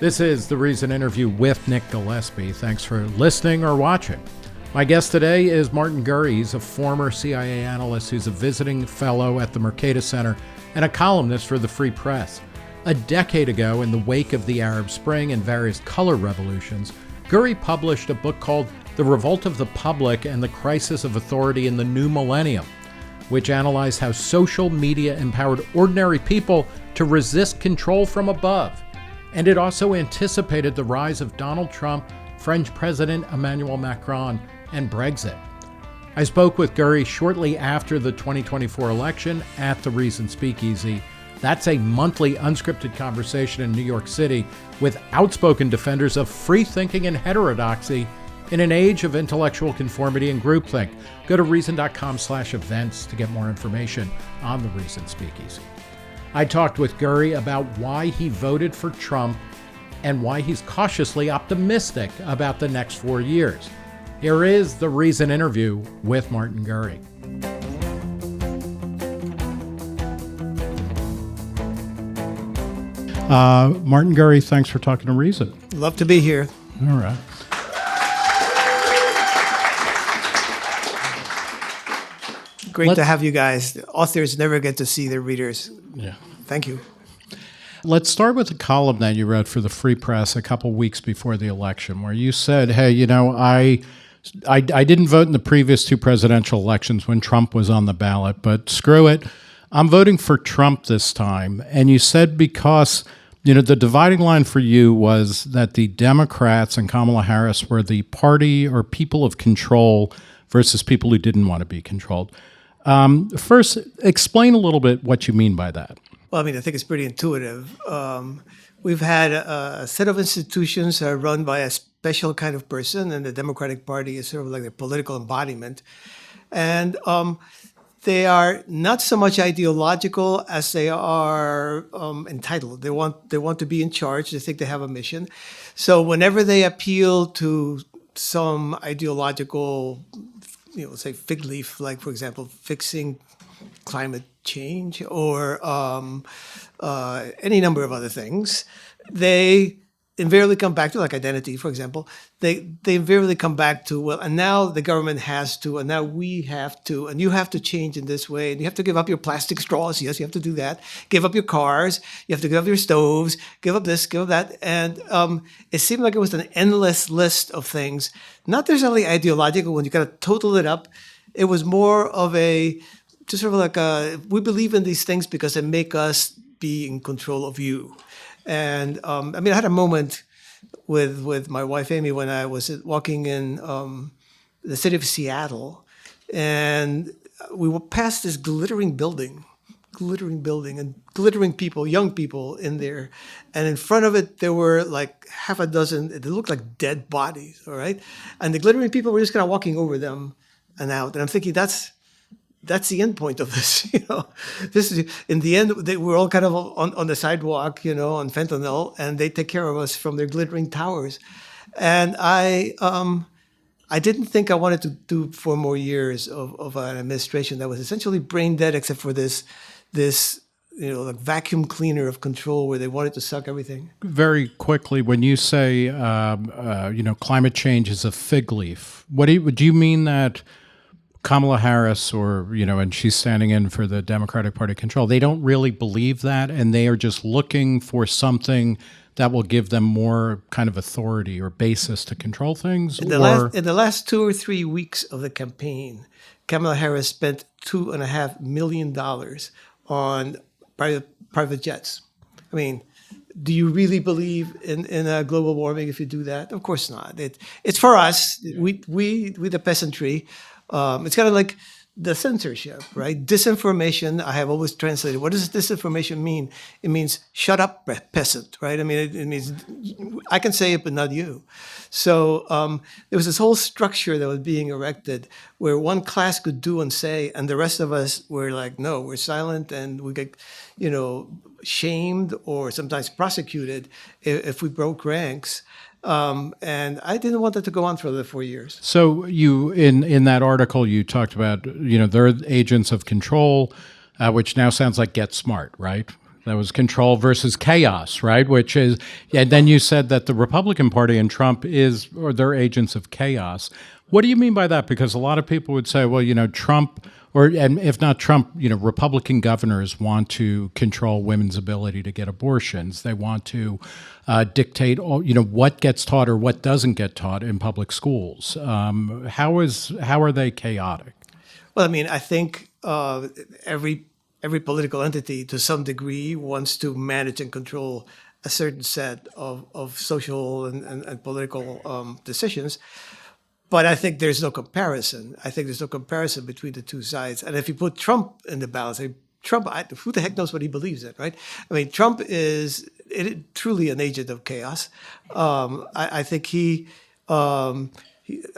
This is the Reason interview with Nick Gillespie. Thanks for listening or watching. My guest today is Martin Gurri. He's a former CIA analyst who's a visiting fellow at the Mercatus Center and a columnist for the Free Press. A decade ago, in the wake of the Arab Spring and various color revolutions, Gurri published a book called The Revolt of the Public and the Crisis of Authority in the New Millennium, which analyzed how social media empowered ordinary people to resist control from above. And it also anticipated the rise of Donald Trump, French President Emmanuel Macron, and Brexit. I spoke with Gurri shortly after the 2024 election at the Reason Speakeasy. That's a monthly unscripted conversation in New York City with outspoken defenders of free thinking and heterodoxy in an age of intellectual conformity and groupthink. Go to reason.com/events to get more information on the Reason Speakeasy. I talked with Gurri about why he voted for Trump and why he's cautiously optimistic about the next 4 years. Here is the Reason interview with Martin Gurri. Martin Gurri, thanks for talking to Reason. Love to be here. All right. Great to have you guys. Authors never get to see their readers. Yeah. Thank you. Let's start with a column that you wrote for the Free Press a couple weeks before the election, where you said, hey, you know, I didn't vote in the previous two presidential elections when Trump was on the ballot, but screw it, I'm voting for Trump this time. And you said because, you know, the dividing line for you was that the Democrats and Kamala Harris were the party or people of control versus people who didn't want to be controlled. First, explain a little bit what you mean by that. Well, I mean, I think it's pretty intuitive. We've had a set of institutions that are run by a special kind of person, and the Democratic Party is sort of like their political embodiment. And they are not so much ideological as they are entitled. They want to be in charge. They think they have a mission. So whenever they appeal to some ideological, you know, say fig leaf, like, for example, fixing climate change or any number of other things, they invariably come back to, like identity, for example, they invariably come back to, well, and now the government has to, and now we have to, and you have to change in this way, and you have to give up your plastic straws. Yes, you have to do that. Give up your cars. You have to give up your stoves. Give up this, give up that. And it seemed like it was an endless list of things, not necessarily ideological when you kind of total it up. It was more of a, just sort of like we believe in these things because they make us be in control of you. And I mean, I had a moment with my wife, Amy, when I was walking in the city of Seattle, and we were past this glittering building and glittering people, young people in there. And in front of it, there were like half a dozen, they looked like dead bodies, all right? And the glittering people were just kind of walking over them and out. And I'm thinking, that's the end point of this, you know. This is, in the end, we're all kind of on the sidewalk, you know, on fentanyl, and they take care of us from their glittering towers. And I didn't think I wanted to do 4 more years of an administration that was essentially brain dead, except for this, you know, like vacuum cleaner of control where they wanted to suck everything. Very quickly, when you say, you know, climate change is a fig leaf, do you mean that Kamala Harris, or, you know, and she's standing in for the Democratic Party control, they don't really believe that, and they are just looking for something that will give them more kind of authority or basis to control things? In the last 2 or 3 weeks of the campaign, Kamala Harris spent $2.5 million on private jets. I mean, do you really believe in global warming if you do that? Of course not. It's for us. Yeah. We the peasantry. It's kind of like the censorship, right? Disinformation, I have always translated. What does disinformation mean? It means shut up, peasant, right? I mean, it means I can say it, but not you. So there was this whole structure that was being erected where one class could do and say, and the rest of us were like, no, we're silent, and we get, you know, shamed or sometimes prosecuted if we broke ranks. And I didn't want that to go on for the 4 years. So you, in that article, you talked about, you know, there are agents of control, which now sounds like Get Smart, right? That was control versus chaos, right? Which is, and then you said that the Republican Party and Trump they're agents of chaos. What do you mean by that? Because a lot of people would say, well, Trump, and if not Trump, Republican governors want to control women's ability to get abortions. They want to dictate, what gets taught or what doesn't get taught in public schools. How are they chaotic? Well, I mean, I think every political entity, to some degree, wants to manage and control a certain set of social and political decisions. But I think there's no comparison. I think there's no comparison between the two sides. And if you put Trump in the balance, Trump, who the heck knows what he believes in, right? I mean, Trump is truly an agent of chaos. I think he a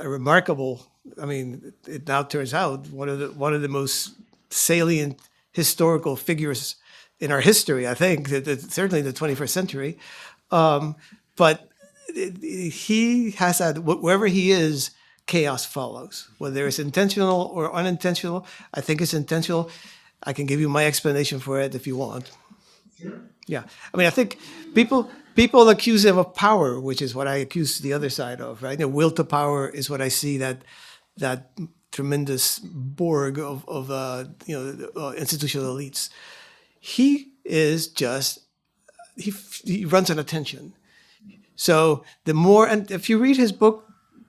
remarkable. I mean, it now turns out one of the most salient historical figures in our history. I think certainly in the 21st century. But he has that wherever he is, chaos follows, whether it's intentional or unintentional. I think it's intentional. I can give you my explanation for it if you want. Sure. Yeah. I mean, I think people accuse him of power, which is what I accuse the other side of, right? The will to power is what I see that tremendous Borg of institutional elites. He is just, he runs on attention. So the more, and if you read his book,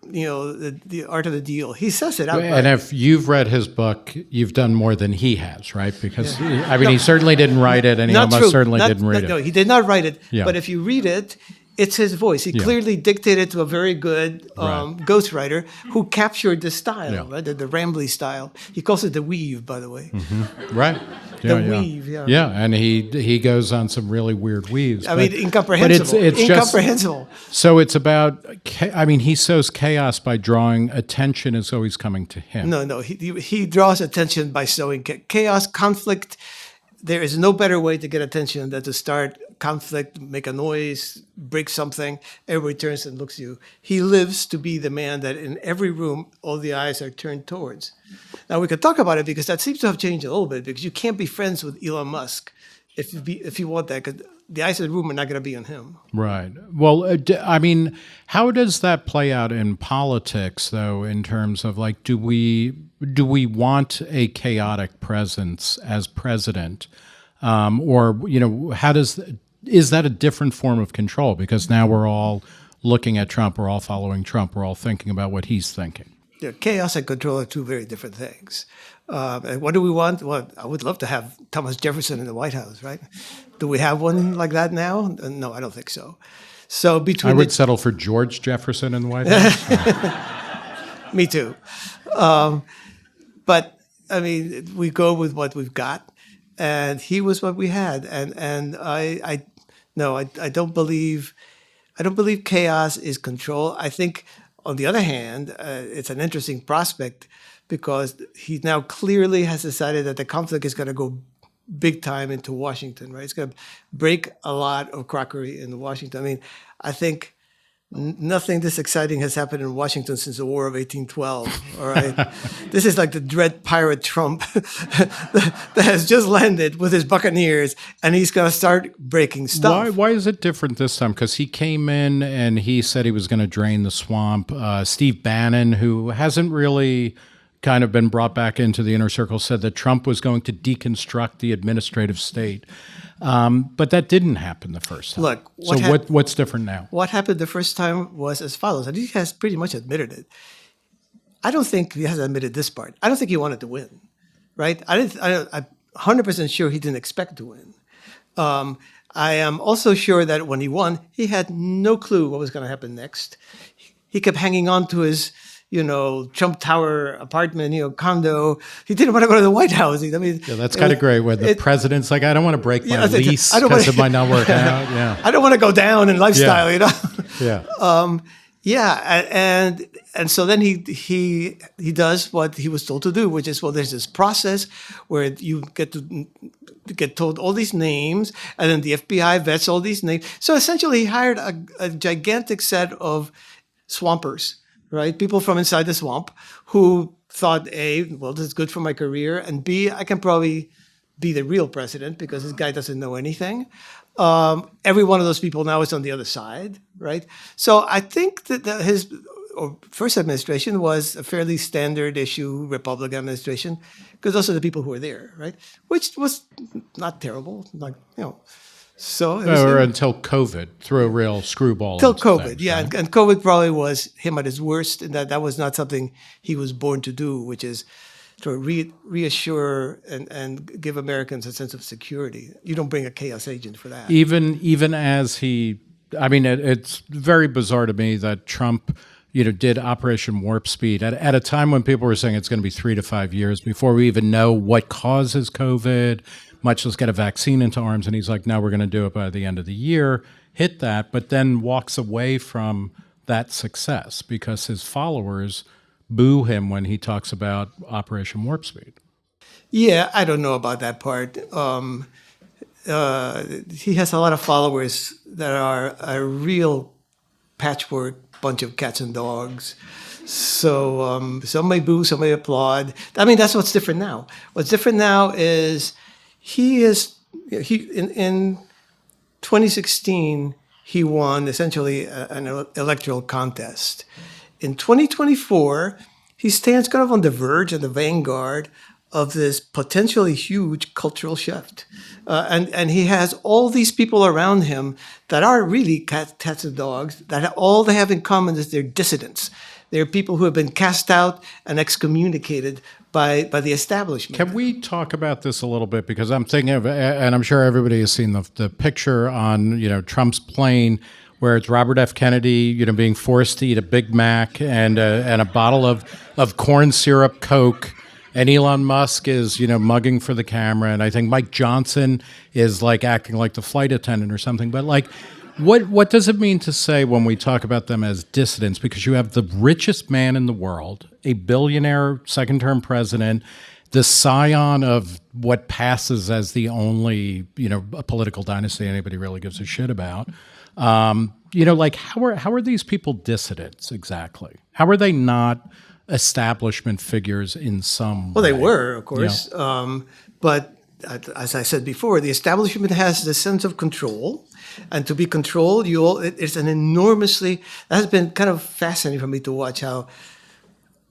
the Art of the Deal, he says it outright. And if you've read his book, you've done more than he has, right? Because, he certainly didn't write it, and he almost certainly didn't read it. No, he did not write it. Yeah. But if you read it, it's his voice. He clearly dictated to a very good ghostwriter who captured the style, right? The rambly style. He calls it the weave, by the way. Mm-hmm. Right. Weave, Yeah, and he goes on some really weird weaves. I mean, incomprehensible. But it's incomprehensible. So it's about, he sows chaos by drawing attention is always coming to him. No, he draws attention by sowing chaos, conflict. There is no better way to get attention than to start conflict, make a noise, break something. Everybody turns and looks at you. He lives to be the man that in every room, all the eyes are turned towards. Now, we could talk about it because that seems to have changed a little bit, because you can't be friends with Elon Musk if you want that, because the eyes of the room are not going to be on him. Right. Well, how does that play out in politics, though, in terms of, like, do we want a chaotic presence as president? Or, is that a different form of control? Because now we're all looking at Trump, we're all following Trump, we're all thinking about what he's thinking. Yeah, chaos and control are two very different things. And what do we want? Well, I would love to have Thomas Jefferson in the White House, right? Do we have one like that now? No, I don't think so. So I would settle for George Jefferson in the White House. Me too. But we go with what we've got, and he was what we had. And I don't believe chaos is control. I think, on the other hand, it's an interesting prospect, because he now clearly has decided that the conflict is going to go big time into Washington, right? It's going to break a lot of crockery in Washington. I think nothing this exciting has happened in Washington since the War of 1812, all right? This is like the dread pirate Trump that has just landed with his buccaneers, and he's going to start breaking stuff. Why is it different this time? Because he came in and he said he was going to drain the swamp. Steve Bannon, who hasn't really kind of been brought back into the inner circle, said that Trump was going to deconstruct the administrative state. But that didn't happen the first time. Look, what's different now? What happened the first time was as follows, and he has pretty much admitted it. I don't think he has admitted this part. I don't think he wanted to win, right? I'm 100% sure he didn't expect to win. I am also sure that when he won, he had no clue what was going to happen next. He kept hanging on to his Trump Tower apartment, condo. He didn't want to go to the White House. That's kind of great when the president's like, I don't want to break my lease because it might not work out. Yeah, I don't want to go down in lifestyle. Yeah. And so then he does what he was told to do, which is, there's this process where you get told all these names, and then the FBI vets all these names. So essentially, he hired a gigantic set of swampers. Right? People from inside the swamp who thought, A, well, this is good for my career, and B, I can probably be the real president because this guy doesn't know anything. Every one of those people now is on the other side, right? So I think that his first administration was a fairly standard issue Republican administration because those are the people who were there, right? Which was not terrible, like, you know. So it was, or until COVID threw a real screwball. Until into COVID, things, yeah, right? and COVID probably was him at his worst, and that was not something he was born to do, which is to reassure and give Americans a sense of security. You don't bring a chaos agent for that. Even as he, I mean, it's very bizarre to me that Trump, did Operation Warp Speed at a time when people were saying it's going to be 3 to 5 years before we even know what causes COVID, much less get a vaccine into arms. And he's like, no, we're going to do it by the end of the year, hit that, but then walks away from that success because his followers boo him when he talks about Operation Warp Speed. Yeah, I don't know about that part. He has a lot of followers that are a real patchwork bunch of cats and dogs. So some may boo, some may applaud. I mean, that's what's different now. What's different now is in 2016 he won essentially an electoral contest. In 2024, he stands kind of on the verge, on the vanguard of this potentially huge cultural shift. And he has all these people around him that are really cats and dogs, that all they have in common is they're dissidents. They're people who have been cast out and excommunicated by the establishment. Can we talk about this a little bit? Because I'm thinking of, and I'm sure everybody has seen the picture on, Trump's plane where it's Robert F. Kennedy, being forced to eat a Big Mac and a bottle of corn syrup Coke. And Elon Musk is, mugging for the camera. And I think Mike Johnson is like acting like the flight attendant or something. But like, what does it mean to say when we talk about them as dissidents? Because you have the richest man in the world, a billionaire second-term president, the scion of what passes as the only, a political dynasty anybody really gives a shit about. Like how are these people dissidents exactly? How are they not establishment figures in some Well, way? they were, of course. But as I said before, the establishment has the sense of control. And to be controlled, it's an enormously, that has been kind of fascinating for me to watch how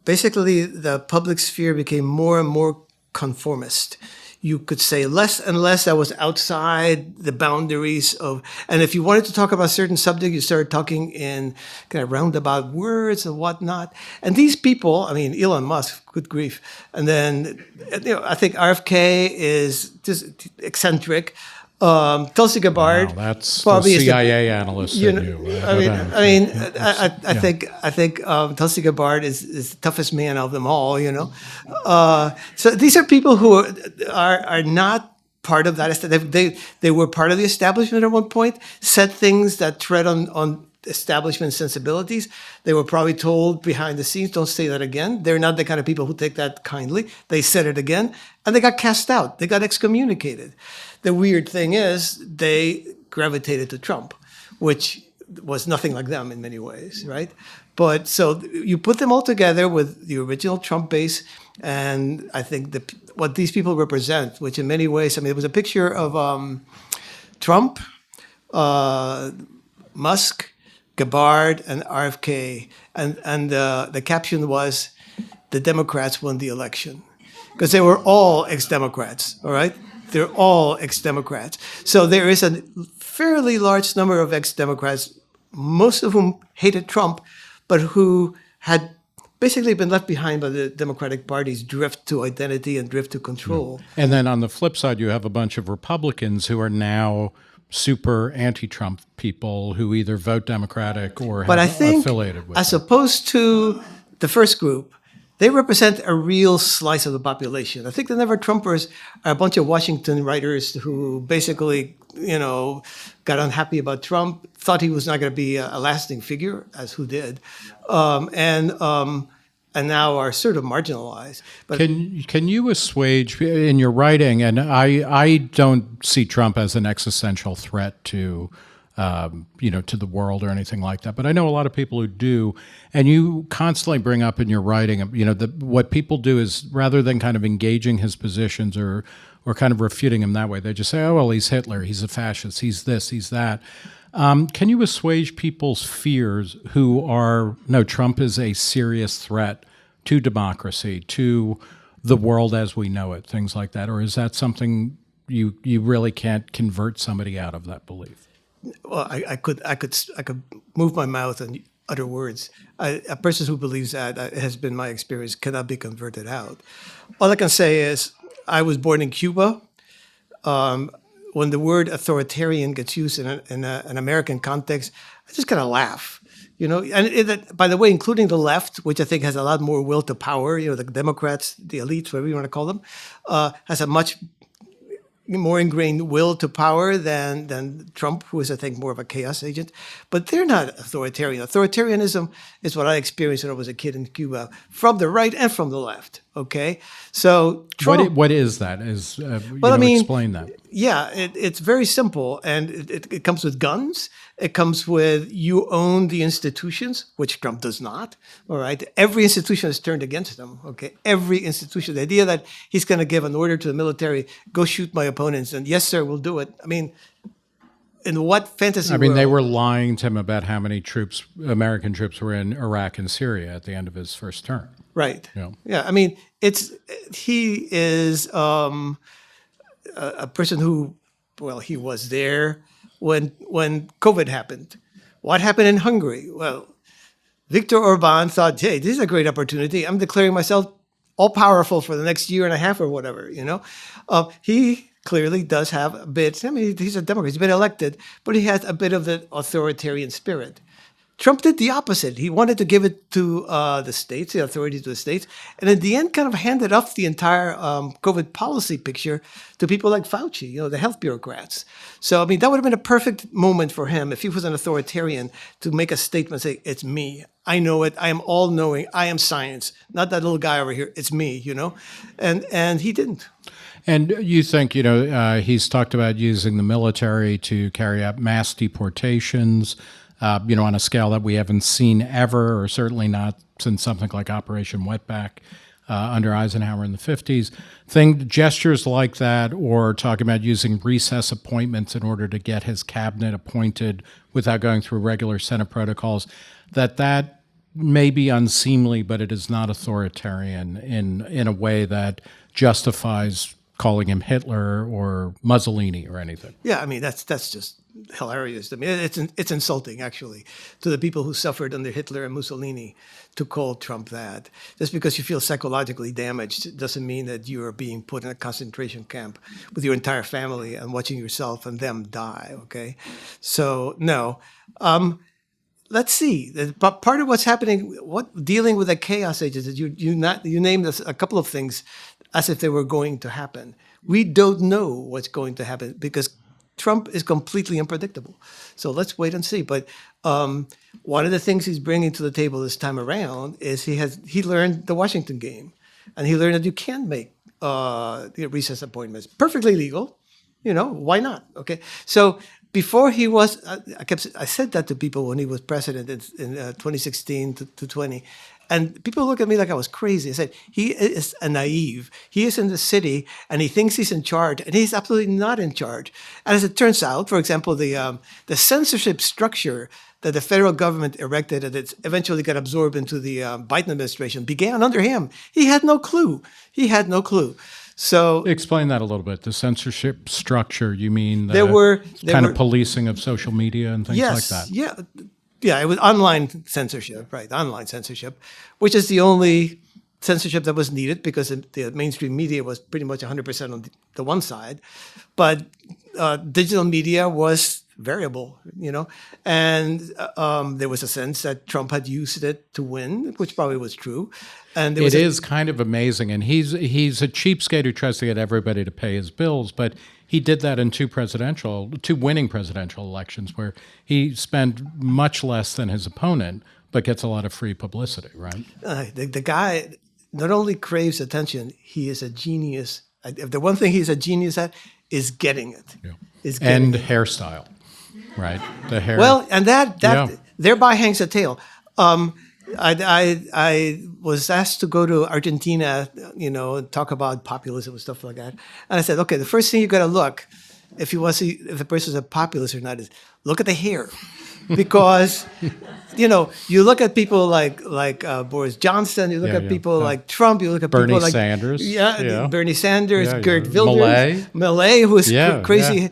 basically the public sphere became more and more conformist. You could say less and less that was outside the boundaries of, and if you wanted to talk about a certain subject, you started talking in kind of roundabout words and whatnot. And these people, I mean, Elon Musk, good grief. And then, I think RFK is just eccentric. Tulsi Gabbard, Wow, that's probably the CIA analyst that I think Tulsi Gabbard is the toughest man of them all. So these are people who are not part of that. They were part of the establishment at one point. Said things that tread on establishment sensibilities. They were probably told behind the scenes, "Don't say that again." They're not the kind of people who take that kindly. They said it again, and they got cast out. They got excommunicated. The weird thing is they gravitated to Trump, which was nothing like them in many ways, right? But so you put them all together with the original Trump base, and I think what these people represent, which in many ways, I mean, it was a picture of Trump, Musk, Gabbard, and RFK, and the caption was, "The Democrats won the election," because they were all ex-Democrats, all right? They're all ex-Democrats. So there is a fairly large number of ex-Democrats, most of whom hated Trump, but who had basically been left behind by the Democratic Party's drift to identity and drift to control. And then on the flip side, you have a bunch of Republicans who are now super anti-Trump people who either vote Democratic or But I have think, affiliated with as them. opposed to the first group, they represent a real slice of the population. I think the Never Trumpers are a bunch of Washington writers who basically, got unhappy about Trump, thought he was not going to be a lasting figure, as who did, and now are sort of marginalized. But Can you assuage in your writing? And I don't see Trump as an existential threat to to the world or anything like that. But I know a lot of people who do, and you constantly bring up in your writing, what people do is rather than kind of engaging his positions or kind of refuting him that way, they just say, oh, well, he's Hitler, he's a fascist, he's this, he's that. Can you assuage people's fears who are, no, Trump is a serious threat to democracy, to the world as we know it, things like that? Or is that something you really can't convert somebody out of that belief? Well, I could move my mouth and utter words. A person who believes that, it has been my experience, cannot be converted out. All I can say is I was born in Cuba. When the word authoritarian gets used in an American context, I just kind of laugh. And by the way, including the left, which I think has a lot more will to power, the Democrats, the elites, whatever you want to call them, has a much more ingrained will to power than Trump, who is, I think, more of a chaos agent. But they're not authoritarian. Authoritarianism is what I experienced when I was a kid in Cuba, from the right and from the left. Okay, so Trump. What is that? Explain that. Yeah, it's very simple, and it comes with guns. It comes with you own the institutions, which Trump does not. All right, every institution is turned against him. Okay, every institution. The idea that he's going to give an order to the military, go shoot my opponents, and yes, sir, we'll do it. I mean, in what fantasy world? They were lying to him about how many American troops were in Iraq and Syria at the end of his first term. Right. Yeah. I mean, he is a person who, well, he was there when COVID happened. What happened in Hungary? Well, Viktor Orban thought, hey, this is a great opportunity. I'm declaring myself all powerful for the next year and a half or whatever. He clearly does have a bit. I mean, he's a Democrat. He's been elected, but he has a bit of the authoritarian spirit. Trump did the opposite. He wanted to give it to the states, the authorities to the states, and in the end kind of handed off the entire COVID policy picture to people like Fauci, the health bureaucrats. So, I mean, that would have been a perfect moment for him if he was an authoritarian to make a statement, say, it's me. I know it. I am all-knowing. I am science. Not that little guy over here. It's me, And he didn't. And you think, he's talked about using the military to carry out mass deportations, on a scale that we haven't seen ever, or certainly not since something like Operation Wetback under Eisenhower in the 50s. Gestures like that, or talking about using recess appointments in order to get his cabinet appointed without going through regular Senate protocols, that may be unseemly, but it is not authoritarian in a way that justifies calling him Hitler or Mussolini or anything. Yeah, I mean, that's just hilarious. I mean, it's insulting, actually, to the people who suffered under Hitler and Mussolini to call Trump that. Just because you feel psychologically damaged doesn't mean that you are being put in a concentration camp with your entire family and watching yourself and them die, okay? So, no. Let's see. Part of what's happening, dealing with the chaos agents, is you named a couple of things as if they were going to happen. We don't know what's going to happen because Trump is completely unpredictable. So let's wait and see. But one of the things he's bringing to the table this time around is he learned the Washington game, and he learned that you can make recess appointments perfectly legal. Why not? Okay, so. Before he was, I said that to people when he was president in 2016 to 20, and people look at me like I was crazy. I said, he is a naive. He is in the city, and he thinks he's in charge, and he's absolutely not in charge. And as it turns out, for example, the censorship structure that the federal government erected and it eventually got absorbed into the Biden administration began under him. He had no clue. So explain that a little bit. The censorship structure, you mean there were policing of social media and things like that? Yeah, it was online censorship, right? Online censorship, which is the only censorship that was needed because the mainstream media was pretty much 100% on the one side, but digital media was variable, and there was a sense that Trump had used it to win, which probably was true. And it is kind of amazing, and he's a cheapskate who tries to get everybody to pay his bills, but he did that in two winning presidential elections where he spent much less than his opponent, but gets a lot of free publicity, right? The guy not only craves attention, he is a genius. If the one thing he's a genius at is getting it. Yeah. Hairstyle. right? The hair. Well, and that Yeah. thereby hangs a tale. I was asked to go to Argentina, talk about populism and stuff like that. And I said, okay, the first thing you got to look, if you want to see if the person's a populist or not, is look at the hair, because you look at people like Boris Johnson, you look at people like Trump, you look at Bernie people like Sanders. Bernie Sanders, Yeah, Geert yeah. Wilders, Millet, who's crazy.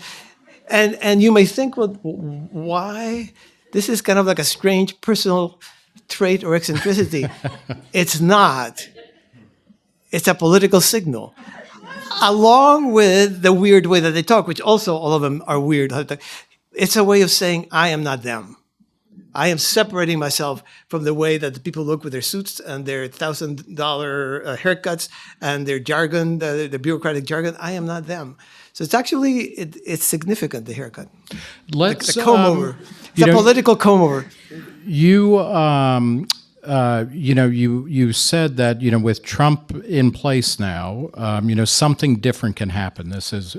Yeah. And you may think, well, why? This is kind of like a strange personal trait or eccentricity. It's not. It's a political signal, along with the weird way that they talk, which also all of them are weird. It's a way of saying, I am not them. I am separating myself from the way that the people look with their suits and their $1,000 haircuts and their jargon, the bureaucratic jargon. I am not them. So it's actually, it's significant, the haircut. Let's the comb over. It's a political comb over. You you said that, with Trump in place now, something different can happen. This is,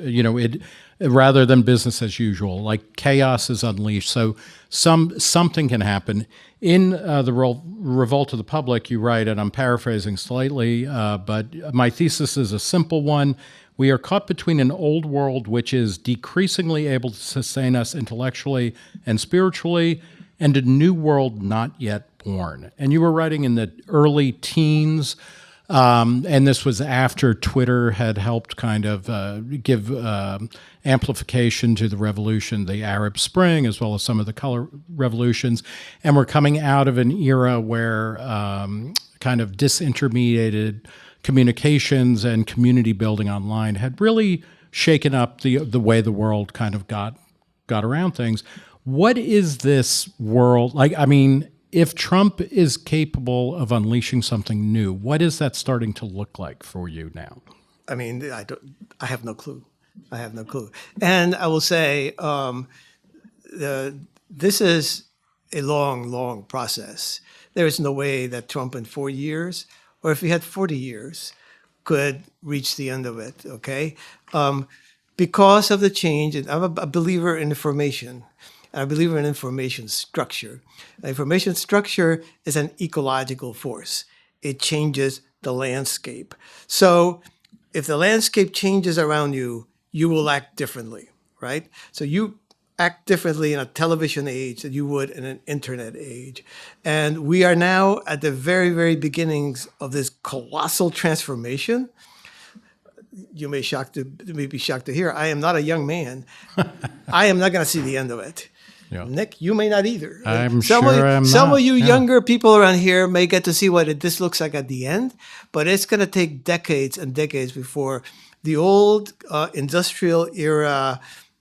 rather than business as usual, like chaos is unleashed. So something can happen. In the Revolt of the Public, you write, and I'm paraphrasing slightly, but my thesis is a simple one. We are caught between an old world which is decreasingly able to sustain us intellectually and spiritually, and a new world not yet born. And you were writing in the early teens, and this was after Twitter had helped kind of give amplification to the revolution, the Arab Spring, as well as some of the color revolutions. And we're coming out of an era where kind of disintermediated communications and community building online had really shaken up the way the world kind of got around things. What is this world like? I mean, if Trump is capable of unleashing something new, what is that starting to look like for you now? I mean, I have no clue. I have no clue. And I will say, this is a long, long process. There is no way that Trump in 4 years, or if he had 40 years, could reach the end of it, okay? Because of the change, and I'm a believer in information. I believe in information structure. Information structure is an ecological force. It changes the landscape. So if the landscape changes around you, you will act differently, right? So you act differently in a television age than you would in an internet age. And we are now at the very, very beginnings of this colossal transformation. You may be shocked to hear, I am not a young man. I am not going to see the end of it. Yeah. Nick, you may not either. Some of you younger people around here may get to see what this looks like at the end, but it's going to take decades and decades before the old industrial era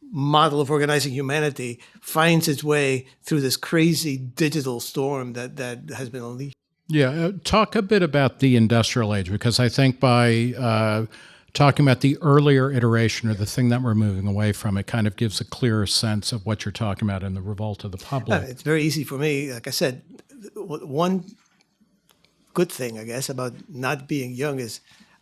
model of organizing humanity finds its way through this crazy digital storm that has been unleashed. Yeah, talk a bit about the industrial age, because I think by talking about the earlier iteration, or the thing that we're moving away from, it kind of gives a clearer sense of what you're talking about in the Revolt of the Public. It's very easy for me. Like I said, one good thing, I guess, about not being young is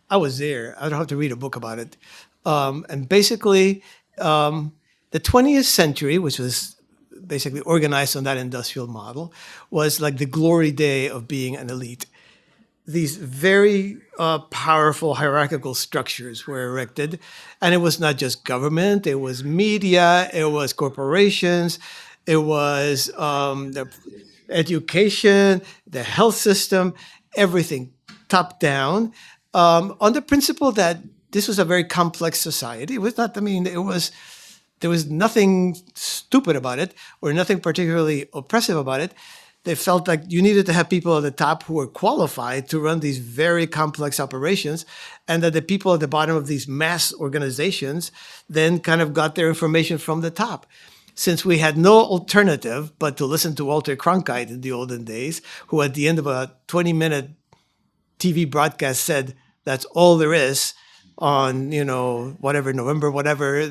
I was there. I don't have to read a book about it. And basically, the 20th century, which was basically organized on that industrial model, was like the glory day of being an elite. These very powerful hierarchical structures were erected. And it was not just government, it was media, it was corporations, it was the education, the health system, everything top down, on the principle that this was a very complex society. It was not, there was nothing stupid about it or nothing particularly oppressive about it. They felt like you needed to have people at the top who were qualified to run these very complex operations, and that the people at the bottom of these mass organizations then kind of got their information from the top. Since we had no alternative but to listen to Walter Cronkite in the olden days, who at the end of a 20-minute TV broadcast said, that's all there is, on, whatever, November, whatever,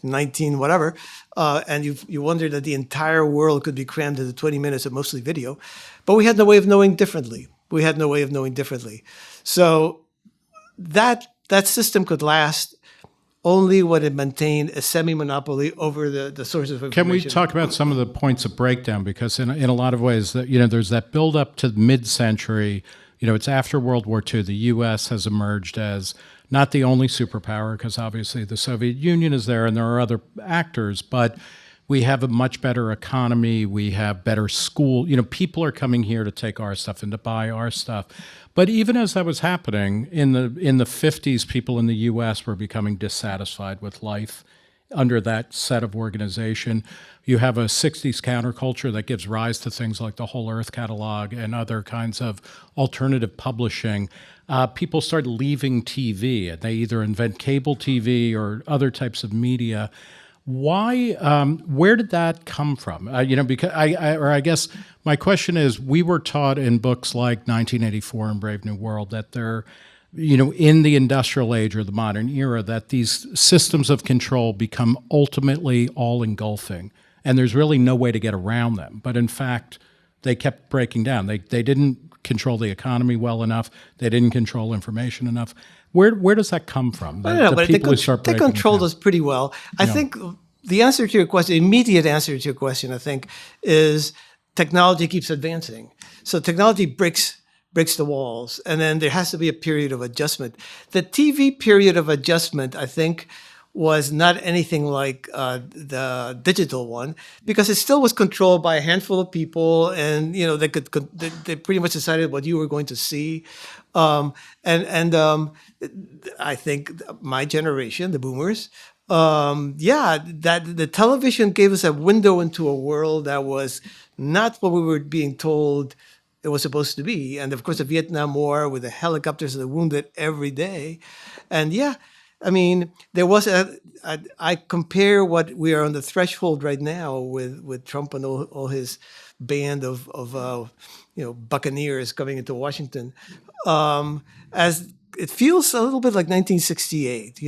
19, whatever. And you wonder that the entire world could be crammed into 20 minutes of mostly video. But we had no way of knowing differently. So that system could last only when it maintained a semi-monopoly over the sources of information. Can we talk about some of the points of breakdown? Because in a lot of ways, that there's that build up to mid-century. It's after World War II. The U.S. has emerged as not the only superpower, because obviously the Soviet Union is there and there are other actors, but we have a much better economy. We have better school. People are coming here to take our stuff and to buy our stuff. But even as that was happening in the 50s, people in the U.S. were becoming dissatisfied with life under that set of organization. You have a 60s counterculture that gives rise to things like the Whole Earth catalog and other kinds of alternative publishing. People start leaving TV, and they either invent cable TV or other types of media. Why? Where did that come from? Because I guess my question is, we were taught in books like 1984 and Brave New World that they're, in the industrial age or the modern era, that these systems of control become ultimately all engulfing, and there's really no way to get around them. But in fact, they kept breaking down. They didn't control the economy well enough. They didn't control information enough. Where does that come from? I don't know, but they controlled us pretty well. I think the answer to your question, immediate answer to your question, I think, is technology keeps advancing. So technology breaks the walls, and then there has to be a period of adjustment. The TV period of adjustment, I think, was not anything like the digital one, because it still was controlled by a handful of people, and they pretty much decided what you were going to see. I think my generation, the boomers, that the television gave us a window into a world that was not what we were being told it was supposed to be. And of course, the Vietnam War with the helicopters and the wounded every day. And there was I compare what we are on the threshold right now with Trump and all his band of buccaneers coming into Washington, as it feels a little bit like 1968,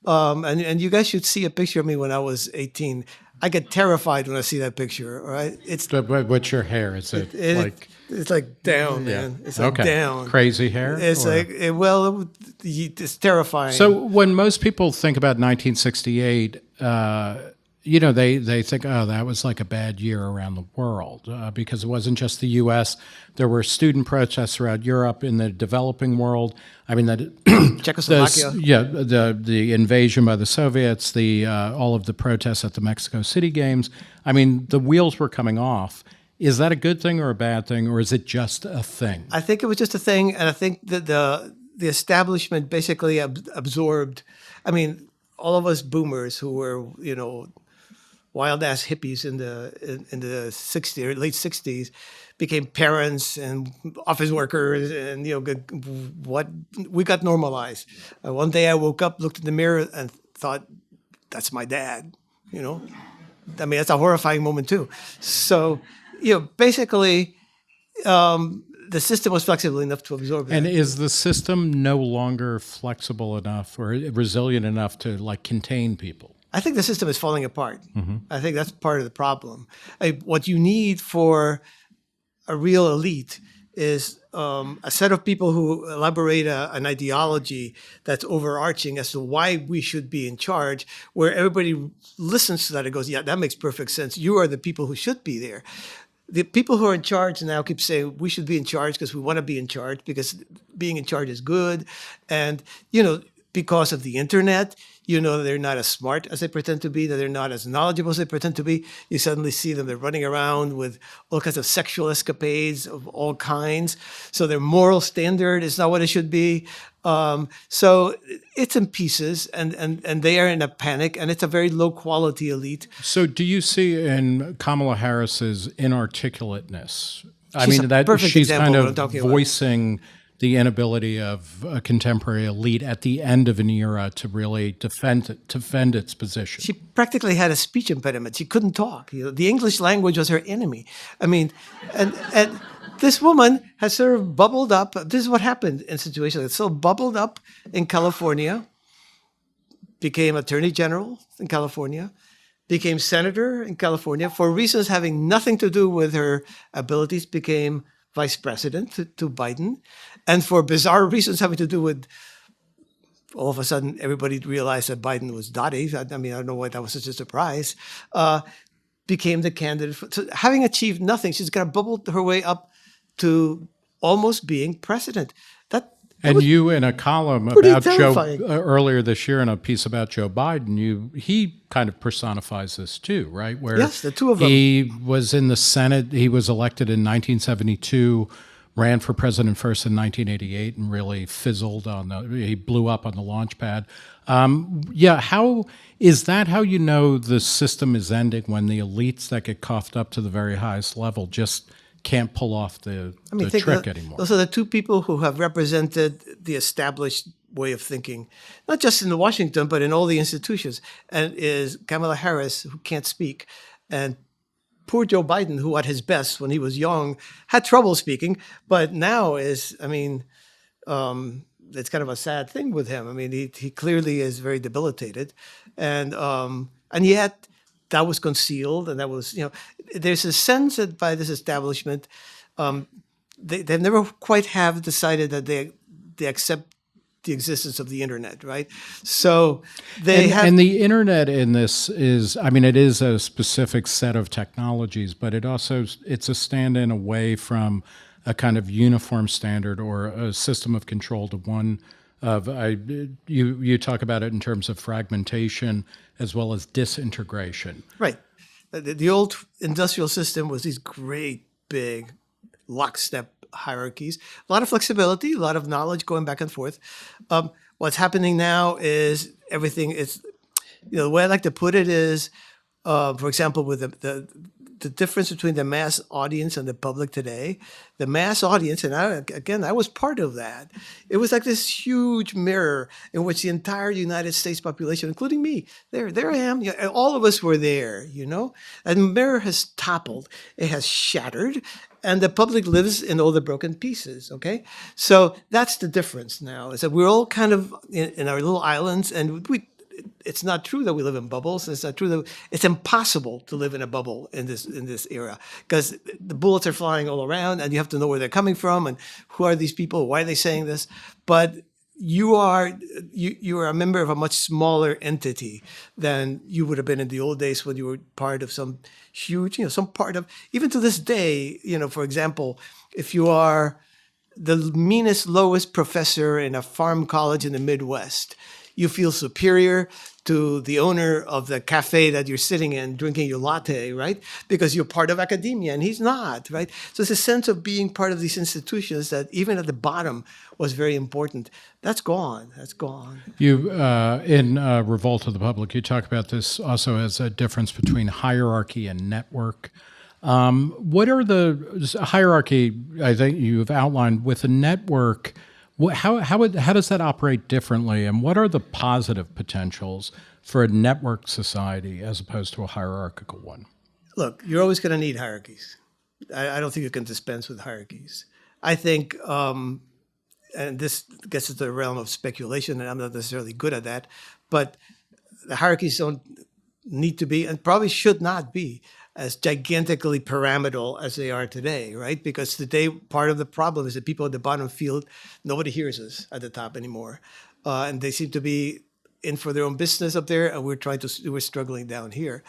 and you guys should see a picture of me when I was 18. I get terrified when I see that picture. All right, what's your hair? Is it like? It's like down, man. It's like down. Crazy hair? It's it's terrifying. So when most people think about 1968, they think, oh, that was like a bad year around the world, because it wasn't just the U.S. There were student protests throughout Europe, in the developing world. I mean, Czechoslovakia. The invasion by the Soviets, all of the protests at the Mexico City Games. I mean, the wheels were coming off. Is that a good thing or a bad thing, or is it just a thing? I think it was just a thing, and I think that the establishment basically absorbed. I mean, all of us boomers who were wild ass hippies in the 60s or late 60s became parents and office workers, and what we got normalized. One day I woke up, looked in the mirror, and thought, "That's my dad." I mean, that's a horrifying moment too. So. Basically, the system was flexible enough to absorb that. And is the system no longer flexible enough or resilient enough to contain people? I think the system is falling apart. Mm-hmm. I think that's part of the problem. What you need for a real elite is a set of people who elaborate an ideology that's overarching as to why we should be in charge, where everybody listens to that and goes, yeah, that makes perfect sense. You are the people who should be there. The people who are in charge now keep saying we should be in charge because we want to be in charge, because being in charge is good. And, because of the internet, they're not as smart as they pretend to be, that they're not as knowledgeable as they pretend to be. You suddenly see them, they're running around with all kinds of sexual escapades of all kinds. So their moral standard is not what it should be. So it's in pieces, and they are in a panic, and it's a very low quality elite. So do you see in Kamala Harris's inarticulateness? She's kind of voicing the inability of a contemporary elite at the end of an era to really defend its position. She practically had a speech impediment. She couldn't talk. The English language was her enemy. I mean, and this woman has sort of bubbled up. This is what happened in situations like that. So bubbled up in California, became attorney general in California, became senator in California, for reasons having nothing to do with her abilities, became vice president to Biden, and for bizarre reasons having to do with all of a sudden everybody realized that Biden was Dottie. I mean, I don't know why that was such a surprise. Became the candidate. So having achieved nothing, she's got to bubble her way up to almost being president. That And was you, in a column pretty about Joe terrifying. earlier this year, in a piece about Joe Biden, he kind of personifies this too, right? Where Yes, the two of them. he was in the Senate, he was elected in 1972, ran for president first in 1988, and really fizzled he blew up on the launch pad. How is that? How you know the system is ending when the elites that get coughed up to the very highest level just can't pull off the trick anymore? Those are the two people who have represented the established way of thinking, not just in Washington, but in all the institutions, and is Kamala Harris, who can't speak, and poor Joe Biden, who at his best when he was young had trouble speaking, but now is, it's kind of a sad thing with him. I mean, he clearly is very debilitated, and yet that was concealed, and that was, there's a sense that by this establishment, they've never quite have decided that they accept the existence of the internet, right? So and the internet in this is, it is a specific set of technologies, but it's a stand-in away from a kind of uniform standard or a system of control to one of, you talk about it in terms of fragmentation as well as disintegration. Right. The old industrial system was these great big lockstep hierarchies, a lot of flexibility, a lot of knowledge going back and forth. What's happening now is everything is, the way I like to put it is, for example, with the difference between the mass audience and the public today, the mass audience, and I was part of that. It was like this huge mirror in which the entire United States population, including me, there I am, all of us were there, and the mirror has toppled, it has shattered, and the public lives in all the broken pieces, okay? So that's the difference now, is that we're all kind of in our little islands, and it's not true that we live in bubbles. It's not true that it's impossible to live in a bubble in this era, because the bullets are flying all around, and you have to know where they're coming from and who are these people, why are they saying this. But you are a member of a much smaller entity than you would have been in the old days when you were part of some huge, some part of, even to this day, for example, if you are the meanest, lowest professor in a farm college in the Midwest, you feel superior to the owner of the cafe that you're sitting in drinking your latte, right? Because you're part of academia and he's not, right? So it's a sense of being part of these institutions that even at the bottom was very important. That's gone. That's gone. You, in Revolt of the Public, you talk about this also as a difference between hierarchy and network. What are the hierarchy, I think you've outlined with a network? How does that operate differently, and what are the positive potentials for a network society as opposed to a hierarchical one? Look, you're always going to need hierarchies. I don't think you can dispense with hierarchies. I think, and this gets into the realm of speculation, and I'm not necessarily good at that, but the hierarchies don't need to be, and probably should not be, as gigantically pyramidal as they are today, right? Because today, part of the problem is that people at the bottom feel nobody hears us at the top anymore. And they seem to be in for their own business up there, and we're struggling down here.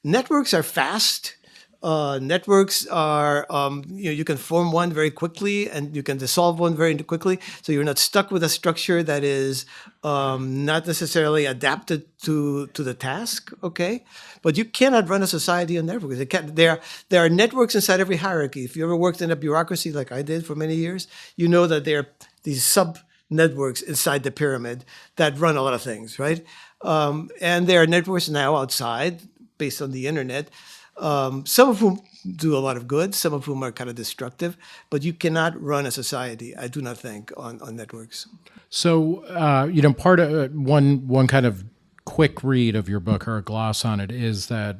Networks are fast. Networks are, you can form one very quickly and you can dissolve one very quickly. So you're not stuck with a structure that is not necessarily adapted to the task, okay? But you cannot run a society on networks. There are networks inside every hierarchy. If you ever worked in a bureaucracy like I did for many years, you know that there are these sub-networks inside the pyramid that run a lot of things, right? And there are networks now outside based on the internet, some of whom do a lot of good, some of whom are kind of destructive, but you cannot run a society, I do not think, on networks. So, part of one kind of quick read of your book or a gloss on it is that,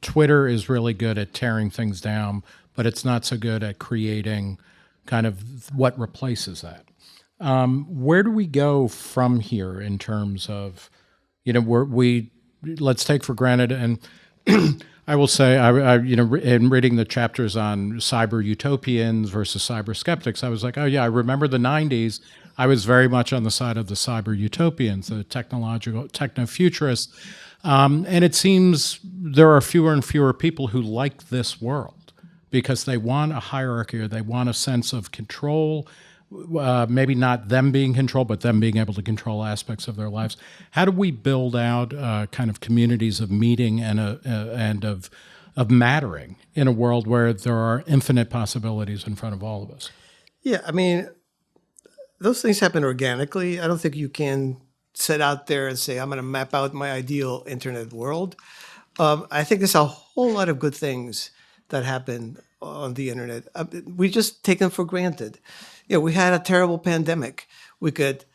Twitter is really good at tearing things down, but it's not so good at creating kind of what replaces that. Where do we go from here in terms of, let's take for granted, and I will say, in reading the chapters on cyber utopians versus cyber skeptics, I was like, oh yeah, I remember the 90s. I was very much on the side of the cyber utopians, the technological techno-futurists. And it seems there are fewer and fewer people who like this world because they want a hierarchy or they want a sense of control, maybe not them being controlled, but them being able to control aspects of their lives. How do we build out kind of communities of meeting and of mattering in a world where there are infinite possibilities in front of all of us? Yeah, I mean, those things happen organically. I don't think you can set out there and say, I'm going to map out my ideal internet world. I think there's a whole lot of good things that happen on the internet. We just take them for granted. We had a terrible pandemic. We could,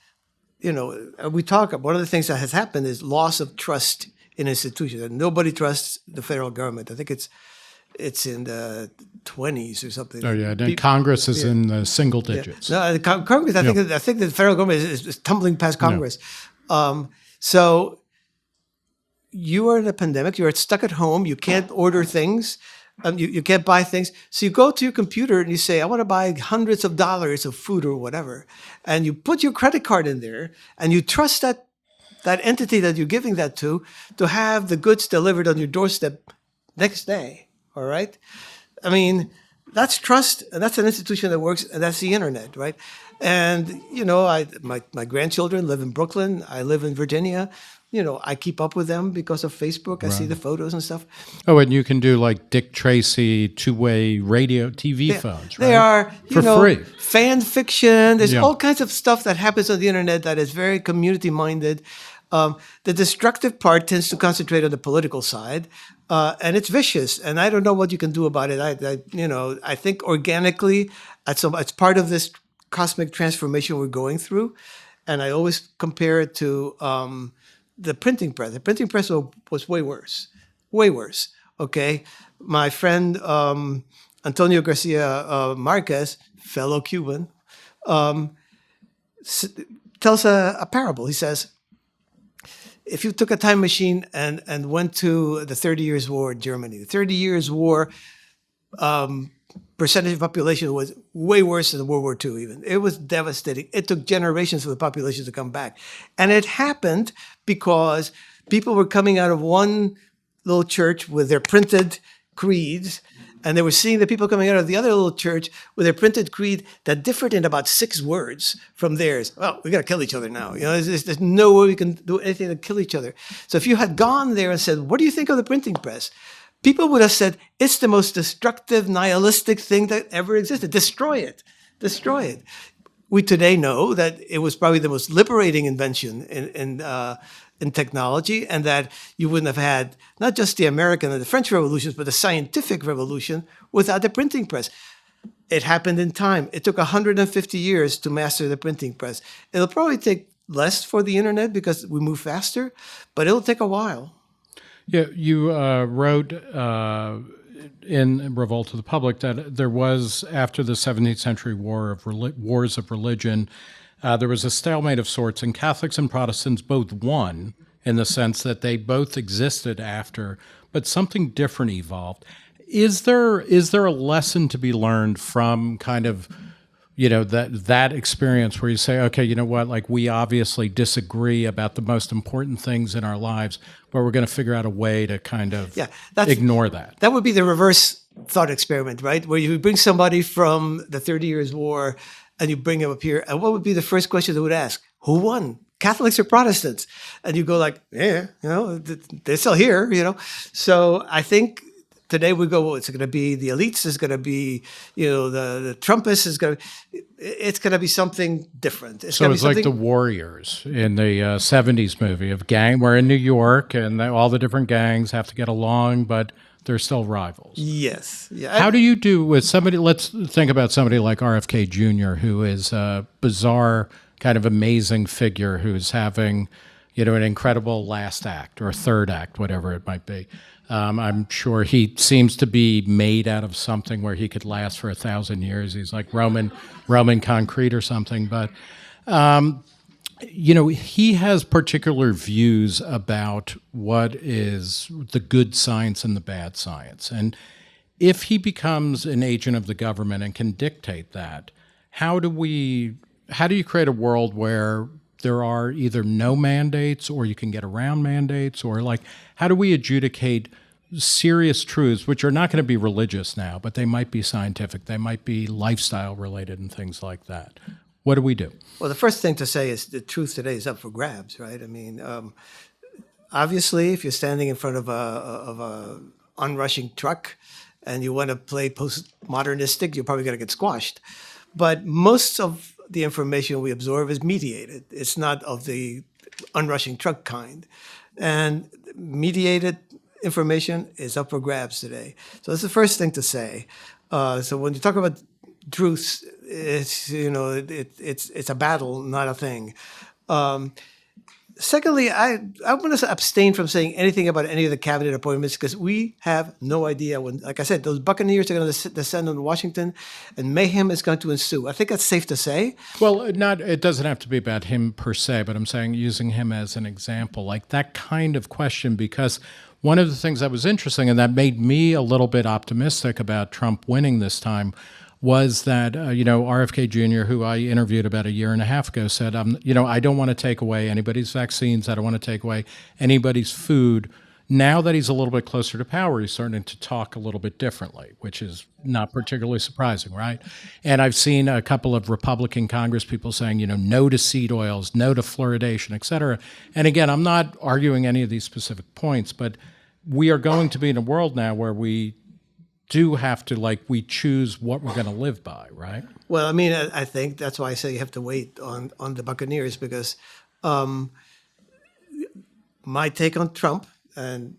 one of the things that has happened is loss of trust in institutions. And nobody trusts the federal government. I think it's in the 20s or something. Oh yeah, and Congress is in the single digits. No, Congress. I think the federal government is tumbling past Congress. So you are in a pandemic. You're stuck at home. You can't order things. You can't buy things. So you go to your computer and you say, I want to buy hundreds of dollars of food or whatever, and you put your credit card in there, and you trust that entity that you're giving that to have the goods delivered on your doorstep next day. All right. I mean, that's trust, and that's an institution that works, and that's the internet, right? And my grandchildren live in Brooklyn. I live in Virginia. I keep up with them because of Facebook. I see the photos and stuff. Oh, and you can do like Dick Tracy two-way radio, TV phones, right? They are, for free. Fan fiction. There's all kinds of stuff that happens on the internet that is very community-minded. The destructive part tends to concentrate on the political side, and it's vicious. And I don't know what you can do about it. I think organically, it's part of this cosmic transformation we're going through. And I always compare it to the printing press. The printing press was way worse, okay? My friend Antonio Garcia Marquez, fellow Cuban, tells a parable. He says, if you took a time machine and went to the 30 Years' War in Germany, the 30 Years' War percentage of population was way worse than World War II even. It was devastating. It took generations for the population to come back. And it happened because people were coming out of one little church with their printed creeds, and they were seeing the people coming out of the other little church with their printed creed that differed in about 6 words from theirs. Well, we got to kill each other now. There's no way we can do anything to kill each other. So if you had gone there and said, what do you think of the printing press? People would have said, it's the most destructive, nihilistic thing that ever existed. Destroy it. Destroy it. We today know that it was probably the most liberating invention in technology, and that you wouldn't have had not just the American and the French revolutions, but the scientific revolution without the printing press. It happened in time. It took 150 years to master the printing press. It'll probably take less for the internet because we move faster, but it'll take a while. Yeah, you wrote in Revolt of the Public that there was, after the 17th century wars of religion, there was a stalemate of sorts, and Catholics and Protestants both won in the sense that they both existed after, but something different evolved. Is there a lesson to be learned from kind of, that experience where you say, okay, you know what, like we obviously disagree about the most important things in our lives, but we're going to figure out a way to kind of ignore that? That would be the reverse thought experiment, right? Where you bring somebody from the 30 Years' War and you bring them up here, and what would be the first question they would ask? Who won? Catholics or Protestants? And you go like, they're still here, So I think today we go, well, it's going to be the elites, it's going to be, the Trumpists, it's going to be something different. It's like the Warriors in the 70s movie of gang. We're in New York, and all the different gangs have to get along, but they're still rivals. Yes. Yeah. How do you do with somebody, let's think about somebody like RFK Jr., who is a bizarre, kind of amazing figure who's having, an incredible last act or third act, whatever it might be. I'm sure he seems to be made out of something where he could last for 1,000 years. He's like Roman concrete or something. But, he has particular views about what is the good science and the bad science. And if he becomes an agent of the government and can dictate that, how do we how do you create a world where there are either no mandates or you can get around mandates, or like how do we adjudicate serious truths, which are not going to be religious now, but they might be scientific, they might be lifestyle related and things like that? What do we do? Well, the first thing to say is the truth today is up for grabs, right? I mean, obviously, if you're standing in front of a onrushing truck and you want to play postmodernistic, you're probably going to get squashed. But most of the information we absorb is mediated. It's not of the onrushing truck kind. And mediated information is up for grabs today. So that's the first thing to say. So when you talk about truths, it's, it's a battle, not a thing. Secondly, I want to abstain from saying anything about any of the cabinet appointments because we have no idea when, like I said, those Buccaneers are going to descend on Washington and mayhem is going to ensue. I think that's safe to say. Well, it doesn't have to be about him per se, but I'm saying using him as an example, like that kind of question, because one of the things that was interesting and that made me a little bit optimistic about Trump winning this time was that, RFK Jr., who I interviewed about a year and a half ago, said, I don't want to take away anybody's vaccines. I don't want to take away anybody's food. Now that he's a little bit closer to power, he's starting to talk a little bit differently, which is not particularly surprising, right? And I've seen a couple of Republican Congress people saying, no to seed oils, no to fluoridation, et cetera. And again, I'm not arguing any of these specific points, but we are going to be in a world now where we do have to, we choose what we're going to live by, right? Well, I mean, I think that's why I say you have to wait on the Buccaneers because my take on Trump, and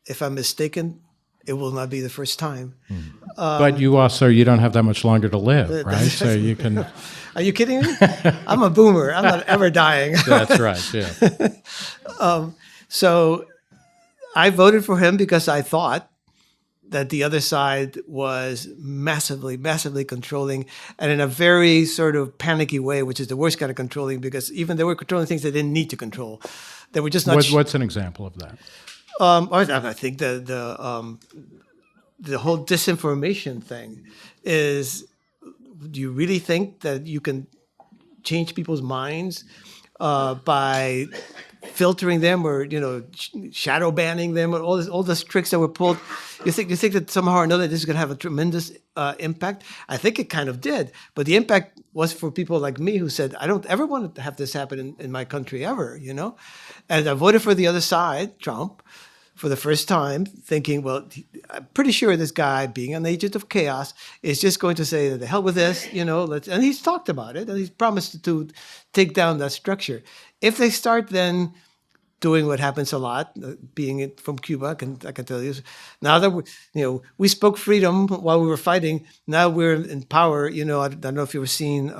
if I'm mistaken, it will not be the first time. But you don't have that much longer to live, right? So you can... Are you kidding me? I'm a boomer. I'm not ever dying. That's right, yeah. So I voted for him because I thought that the other side was massively, massively controlling and in a very sort of panicky way, which is the worst kind of controlling because even they were controlling things they didn't need to control. They were just not... What's an example of that? I think the whole disinformation thing is, do you really think that you can change people's minds by filtering them or shadow banning them or all those tricks that were pulled? You think that somehow or another this is going to have a tremendous impact? I think it kind of did, but the impact was for people like me who said I don't ever want to have this happen in my country ever, And I voted for the other side, Trump, for the first time, thinking, well, I'm pretty sure this guy, being an agent of chaos, is just going to say, the hell with this, and he's talked about it, and he's promised to take down that structure. If they start then doing what happens a lot, being from Cuba, I can tell you, now that we spoke freedom while we were fighting, now we're in power. I don't know if you've ever seen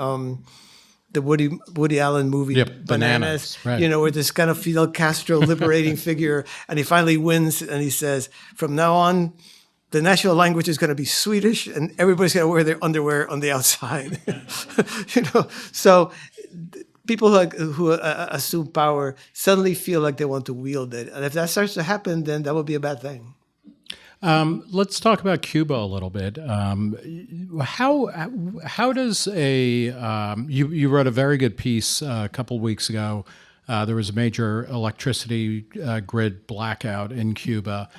the Woody Allen movie, yep, Bananas, right. Where this kind of Fidel Castro liberating figure, and he finally wins, and he says, from now on, the national language is going to be Swedish, and everybody's going to wear their underwear on the outside. So people who assume power suddenly feel like they want to wield it, and if that starts to happen, then that would be a bad thing. Let's talk about Cuba a little bit. How does you wrote a very good piece a couple weeks ago. There was a major electricity grid blackout in Cuba.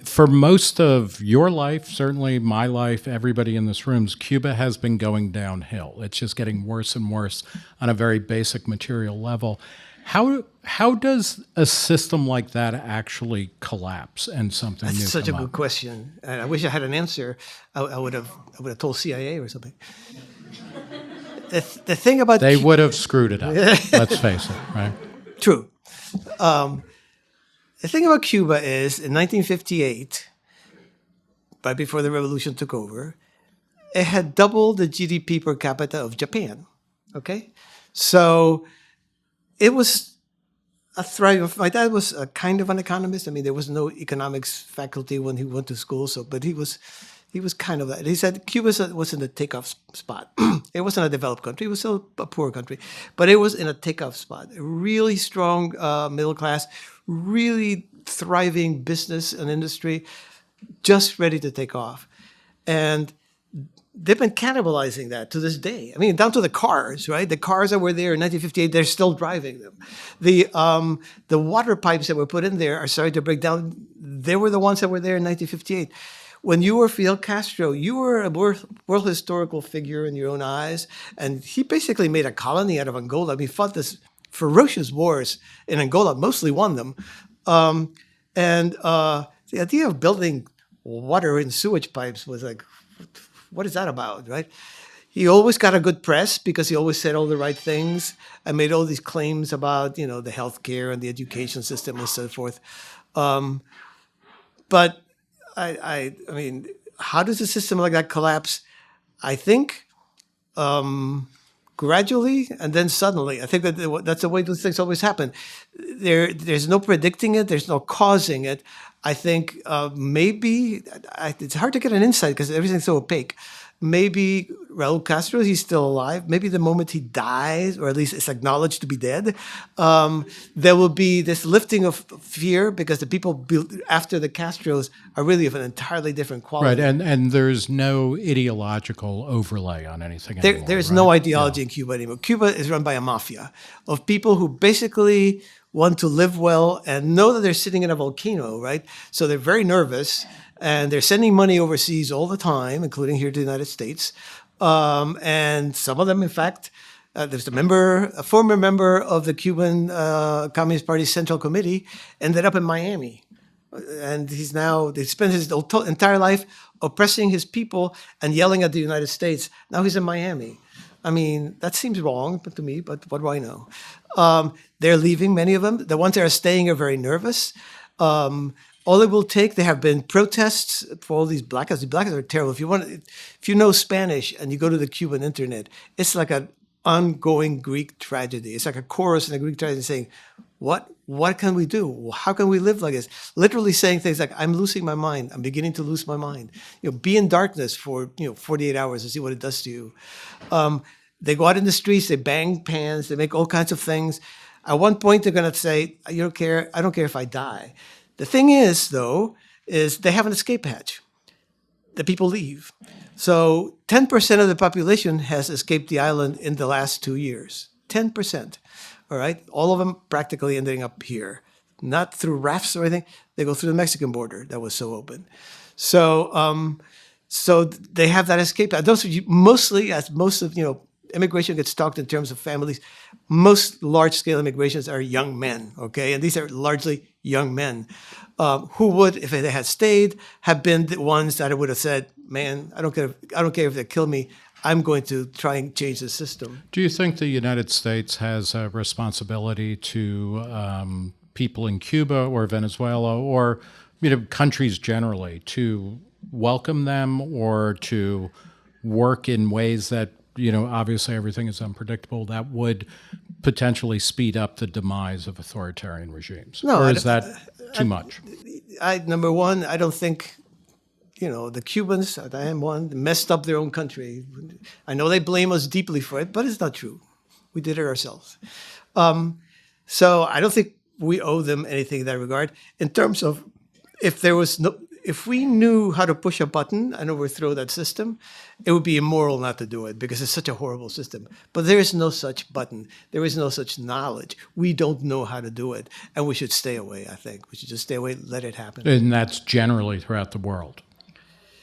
For most of your life, certainly my life, everybody in this room, Cuba has been going downhill. It's just getting worse and worse on a very basic material level. How does a system like that actually collapse and something new come up? That's such a good question. And I wish I had an answer. I would have told CIA or something. The thing about they would have screwed it up. Let's face it, right? True. The thing about Cuba is in 1958, right before the revolution took over, it had double the GDP per capita of Japan. Okay, so it was a thriving. My dad was a kind of an economist. I mean, there was no economics faculty when he went to school, but he was kind of that. He said Cuba was in the takeoff spot. It wasn't a developed country. It was still a poor country, but it was in a takeoff spot. A really strong middle class, really thriving business and industry, just ready to take off. And they've been cannibalizing that to this day. I mean, down to the cars, right? The cars that were there in 1958, they're still driving them. The water pipes that were put in there are starting to break down. They were the ones that were there in 1958. When you were Fidel Castro, you were a world historical figure in your own eyes, and he basically made a colony out of Angola. I mean, he fought this ferocious wars in Angola, mostly won them. The idea of building water and sewage pipes was like, what is that about, right? He always got a good press because he always said all the right things and made all these claims about, the healthcare and the education system and so forth. But I mean, how does a system like that collapse? I think gradually and then suddenly. I think that's the way those things always happen. There's no predicting it. There's no causing it. I think maybe it's hard to get an insight because everything's so opaque. Maybe Raul Castro, he's still alive. Maybe the moment he dies, or at least is acknowledged to be dead, there will be this lifting of fear because the people after the Castros are really of an entirely different quality. Right, and there's no ideological overlay on anything anymore. There's right? no ideology in Cuba anymore. Cuba is run by a mafia of people who basically want to live well and know that they're sitting in a volcano, right? So they're very nervous. And they're sending money overseas all the time, including here to the United States. And some of them, in fact, there's a former member of the Cuban Communist Party Central Committee, ended up in Miami. And they spent his entire life oppressing his people and yelling at the United States. Now he's in Miami. I mean, that seems wrong to me, but what do I know? They're leaving, many of them. The ones that are staying are very nervous. All it will take, there have been protests for all these blackouts. The blackouts are terrible. If you know Spanish and you go to the Cuban internet, it's like an ongoing Greek tragedy. It's like a chorus in a Greek tragedy saying, what can we do? How can we live like this? Literally saying things like, I'm losing my mind. I'm beginning to lose my mind. Be in darkness for 48 hours and see what it does to you. They go out in the streets, they bang pans, they make all kinds of things. At one point, they're going to say, I don't care if I die. The thing is, though, is they have an escape hatch. The people leave. So 10% of the population has escaped the island in the last 2 years. 10%. All right? All of them practically ending up here. Not through rafts or anything. They go through the Mexican border that was so open. So they have that escape hatch. Those mostly, as most of, immigration gets talked in terms of families. Most large-scale immigrations are young men, okay? And these are largely young men who would, if they had stayed, have been the ones that would have said, man, I don't care if they kill me. I'm going to try and change the system. Do you think the United States has a responsibility to people in Cuba or Venezuela or countries generally to welcome them or to work in ways that obviously everything is unpredictable, that would potentially speed up the demise of authoritarian regimes? No, or is that too much? Number one, I don't think, the Cubans, I am one, messed up their own country. I know they blame us deeply for it, but it's not true. We did it ourselves. So I don't think we owe them anything in that regard. In terms of if we knew how to push a button and overthrow that system, it would be immoral not to do it because it's such a horrible system. But there is no such button. There is no such knowledge. We don't know how to do it. And we should stay away, I think. We should just stay away, let it happen. And that's generally throughout the world.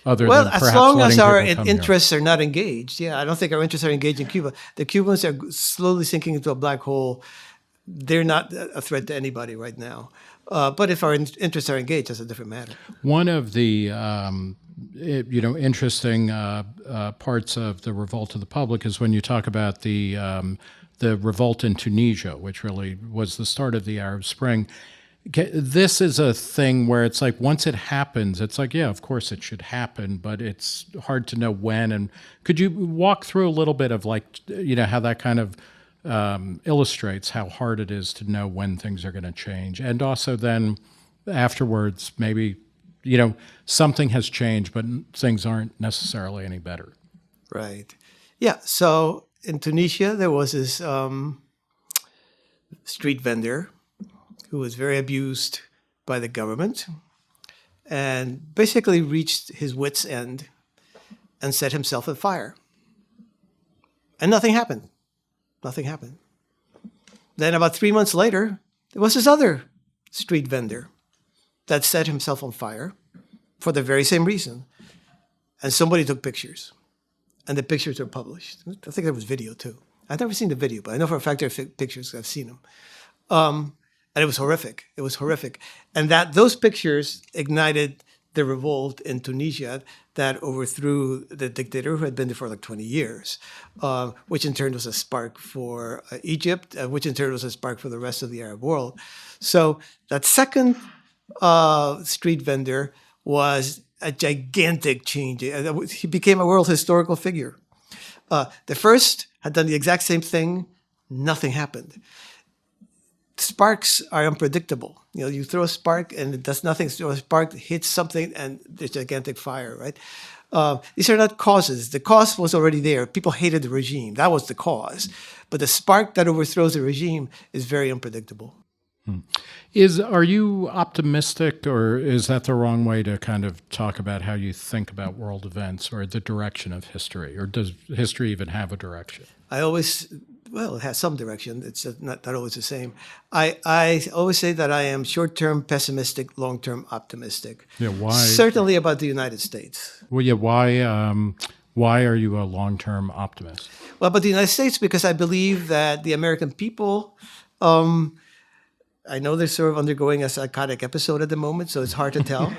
Well, as long as our interests are not engaged. Yeah, I don't think our interests are engaged in Cuba. The Cubans are slowly sinking into a black hole. They're not a threat to anybody right now. But if our interests are engaged, that's a different matter. One of the interesting parts of the revolt of the public is when you talk about the revolt in Tunisia, which really was the start of the Arab Spring. This is a thing where it's like once it happens, it's like, yeah, of course it should happen, but it's hard to know when. And could you walk through a little bit of how that kind of illustrates how hard it is to know when things are going to change. And also then afterwards, maybe, something has changed, but things aren't necessarily any better. Right. Yeah. So in Tunisia, there was this street vendor who was very abused by the government and basically reached his wit's end. and set himself on fire. And nothing happened. Nothing happened. Then about 3 months later, there was this other street vendor that set himself on fire for the very same reason. And somebody took pictures. And the pictures were published. I think there was video too. I've never seen the video, but I know for a fact there are pictures. I've seen them. And it was horrific. It was horrific. And those pictures ignited the revolt in Tunisia that overthrew the dictator who had been there for like 20 years, which in turn was a spark for Egypt, which in turn was a spark for the rest of the Arab world. So that second street vendor was a gigantic change. He became a world historical figure. The first had done the exact same thing. Nothing happened. Sparks are unpredictable. You throw a spark and it does nothing. So a spark hits something and there's gigantic fire, right? These are not causes. The cause was already there. People hated the regime. That was the cause. But the spark that overthrows the regime is very unpredictable. Are you optimistic, or is that the wrong way to kind of talk about how you think about world events or the direction of history? Or does history even have a direction? It has some direction. It's not always the same. I always say that I am short-term pessimistic, long-term optimistic. Yeah, why? Certainly about the United States. Well, yeah, why are you a long-term optimist? Well, about the United States, because I believe that the American people, I know they're sort of undergoing a psychotic episode at the moment, so it's hard to tell.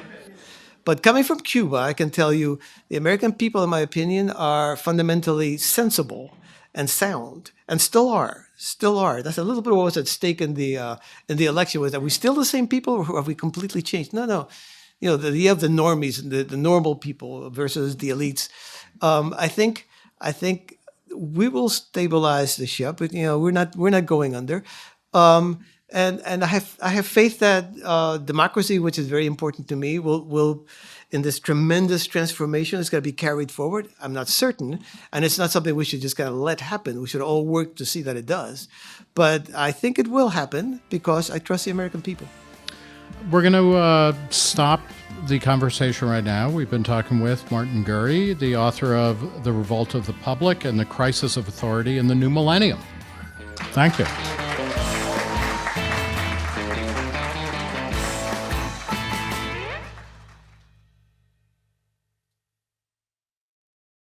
But coming from Cuba, I can tell you the American people, in my opinion, are fundamentally sensible and sound, and still are. That's a little bit of what was at stake in the election. Was that we still the same people, or have we completely changed? No. The idea of the normies, the normal people versus the elites. I think we will stabilize the ship. But, we're not going under. And I have faith that democracy, which is very important to me, will in this tremendous transformation, is going to be carried forward. I'm not certain, and it's not something we should just kind of let happen. We should all work to see that it does. But I think it will happen because I trust the American people. We're going to stop the conversation right now. We've been talking with Martin Gurri, the author of The Revolt of the Public and the Crisis of Authority in the New Millennium. Thank you.